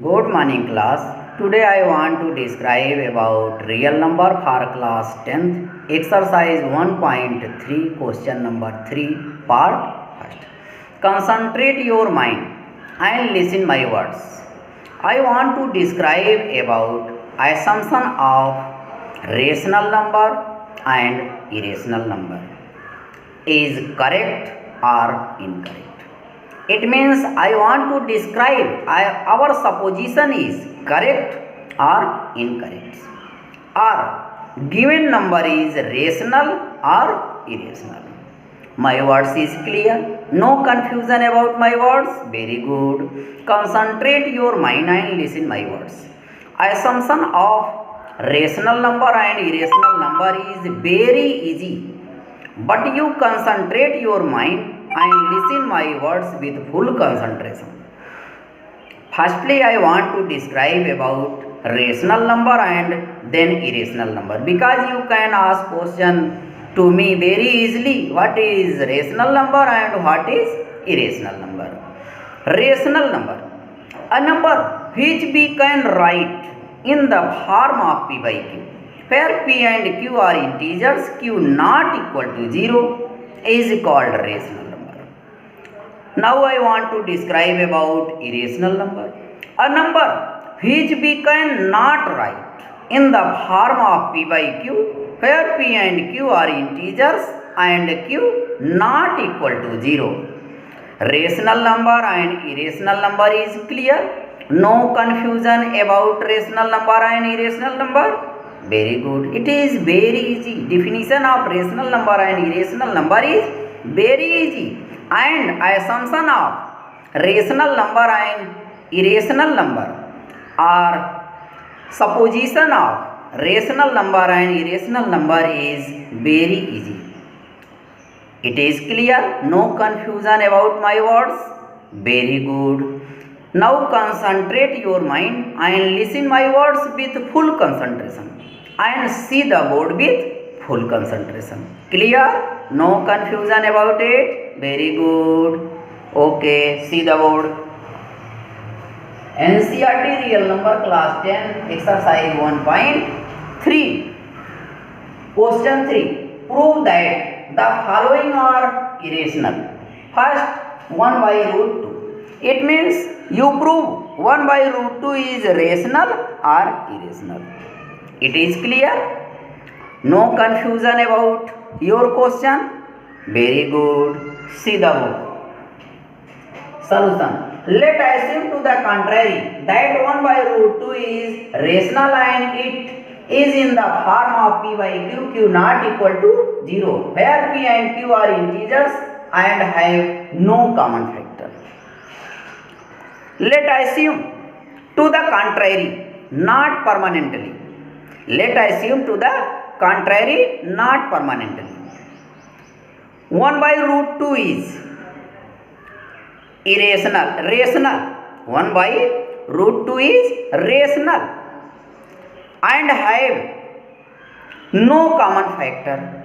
Good morning class. Today I want to describe about real number for class 10th exercise 1.3 question number 3 part first. Concentrate your mind and listen my words. I want to describe about assumption of rational number and irrational number. Is correct or incorrect? It means I want to describe our supposition is correct or incorrect, or given number is rational or irrational. My words is clear, no confusion about my words. Very good. Concentrate your mind and listen my words. Assumption of rational number and irrational number is very easy, but you concentrate your mind and listen my words with full concentration. Firstly, I want to describe about rational number and then irrational number, because you can ask question to me very easily, what is rational number and what is irrational number. Rational number, a number which we can write in the form of p by q, where p and q are integers, q not equal to 0, is called rational. Now I want to describe about irrational number. A number which we cannot write in the form of p by q, where p and q are integers and q not equal to 0. Rational number and irrational number is clear. No confusion about rational number and irrational number. Very good. It is very easy. Definition of rational number and irrational number is very easy. And assumption of rational number and irrational number, or supposition of rational number and irrational number is very easy. It is clear, no confusion about my words. Very good. Now concentrate your mind and listen my words with full concentration and see the board with full concentration. Clear? No confusion about it. Very good. Okay, see the board. NCERT real number class 10 exercise 1.3. Question 3. Prove that the following are irrational. First, 1 by root 2. It means you prove 1 by root 2 is rational or irrational. It is clear? No confusion about your question. Very good. See the book. Solution. Let assume to the contrary that 1 by root 2 is rational and it is in the form of p by q, q not equal to 0, where p and q are integers and have no common factor. Let assume to the contrary, not permanently. Let assume to the contrary, not permanently. 1 by root 2 is irrational, rational. 1 by root 2 is rational and have no common factor.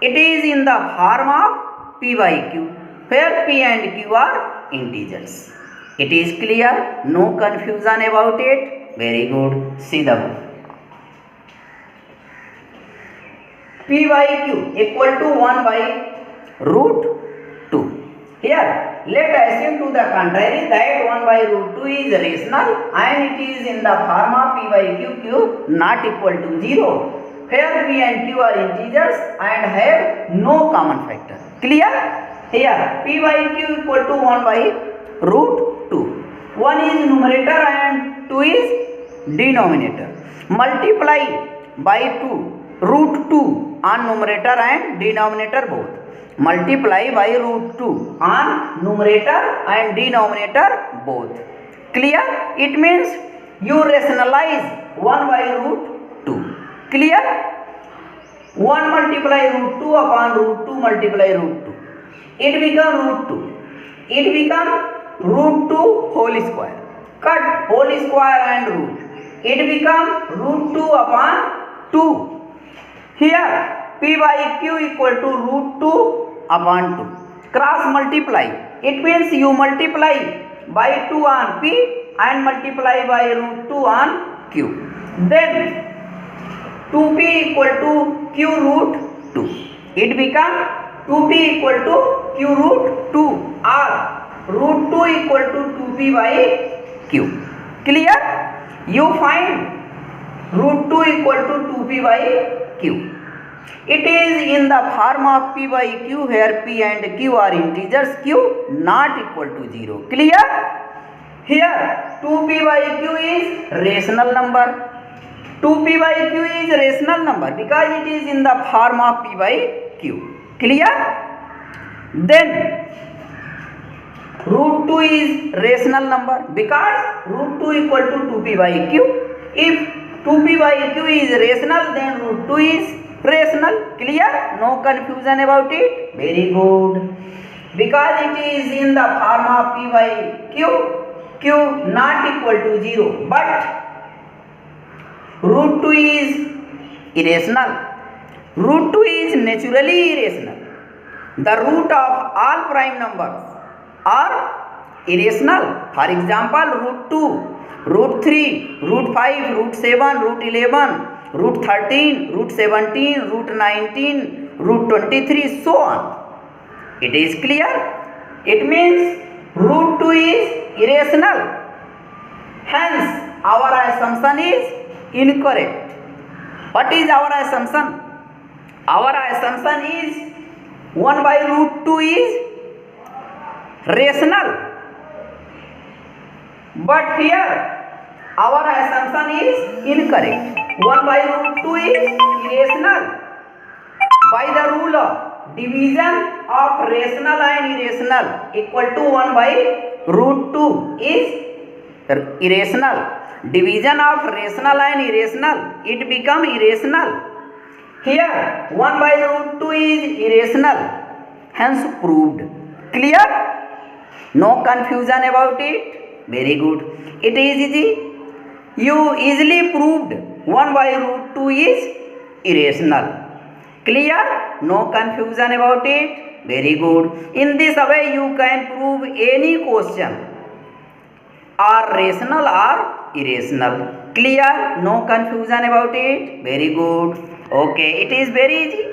It is in the form of p by q, where p and q are integers. It is clear, no confusion about it. Very good. See the book. p by q equal to 1 by root 2. Here, let assume to the contrary that 1 by root 2 is rational and it is in the form of p by q, q not equal to 0, where p and q are integers and have no common factor. Clear? Here, p by q equal to 1 by root 2. 1 is numerator and 2 is denominator. Multiply by 2. Root 2 on numerator and denominator both. Multiply by root 2 on numerator and denominator both. Clear? It means you rationalize 1 by root 2. Clear? 1 multiply root 2 upon root 2 multiply root 2. It become root 2. It become root 2 whole square. Cut whole square and root. It become root 2 upon 2. Here p by q equal to root 2 upon 2. Cross multiply. It means you multiply by 2 on p and multiply by root 2 on q. Then 2p equal to q root 2. It become 2p equal to q root 2 or root 2 equal to 2p by q. Clear? You find root 2 equal to 2p by q. It is in the form of p by q, where p and q are integers, q not equal to 0. Clear? Here 2p by q is rational number. 2p by q is rational number because it is in the form of p by q. Clear? Then root 2 is rational number because root 2 equal to 2p by q. If 2p by q is rational, then root 2 is rational. Clear? No confusion about it. Very good. Because it is in the form of p by q, q not equal to 0, but root 2 is irrational. Root 2 is naturally irrational. The root of all prime numbers are irrational. For example, root 2, root 3, root 5, root 7, root 11, root 13, root 17, root 19, root 23, so on. It is clear? It means root 2 is irrational. Hence, our assumption is incorrect. What is our assumption? Our assumption is 1 by root 2 is rational. But here, our assumption is incorrect. 1 by root 2 is irrational. By the rule of division of rational and irrational equal to 1 by root 2 is irrational. Division of rational and irrational, it become irrational. Here 1 by root 2 is irrational, hence proved. Clear? No confusion about it. Very good. It is easy. You easily proved 1 by root 2 is irrational. Clear? No confusion about it. Very good. In this way you can prove any question are rational or irrational. Clear? No confusion about it. Very good. Okay, it is very easy.